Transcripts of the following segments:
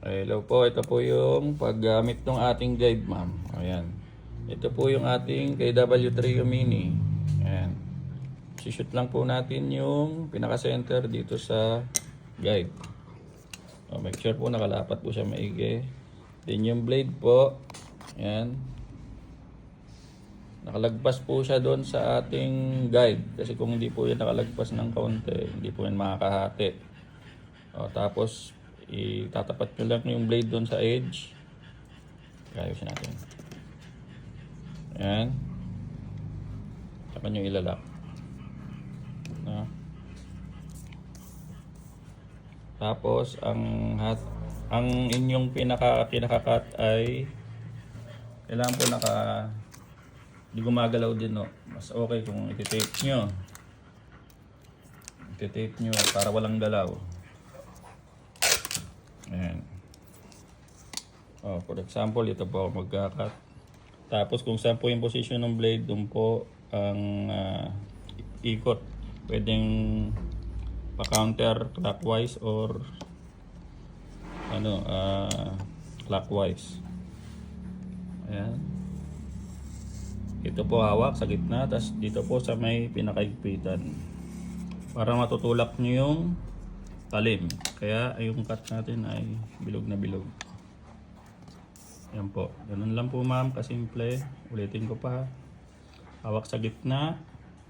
Hello po, ito po yung paggamit ng ating guide, ma'am. Ayan. Ito po yung ating KW Trio Mini. Ayan. Sishoot lang po natin yung pinaka-center dito sa guide. Make sure po nakalapat po siya maigi. Then yung blade po, ayan. Nakalagpas po siya doon sa ating guide. Kasi kung hindi po yan nakalagpas ng kaunti, hindi po yan makakahati. Tapos, itatapat nyo lang yung blade doon sa edge. Ayusin natin. Ayan. Saka nyo ilalak. Tapos, ang inyong pinaka-cut ay kailangan po di gumagalaw din, no? Mas okay kung iti-tape nyo. Iti-tape nyo para walang galaw. Ayan. For example, ito po ako magkakat. Tapos kung saan po yung position ng blade, doon po ang ikot. Pwedeng pa-counter clockwise or clockwise. Ayan. Ito po hawak sa gitna, tapos dito po sa may pinakaigpitan. Para matutulak nyo yung talim. Kaya yung cut natin ay bilog na bilog. Yan po. Ganun lang po, ma'am, kasimple. Ulitin ko pa. Hawak sa gitna.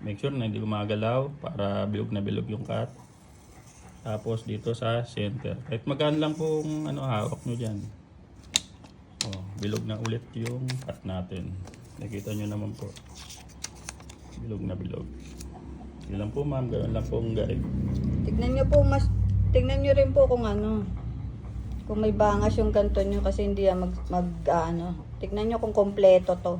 Make sure na hindi gumagalaw para bilog na bilog yung cut. Tapos dito sa center. Kahit magkaan lang pong hawak nyo dyan. Bilog na ulit yung cut natin. Nakita nyo naman po. Bilog na bilog. Yun lang po, ma'am. Ganun lang po ang guide. Tignan nyo rin po kung kung may bangas yung ganto nyo kasi hindi yan tignan nyo kung kompleto to.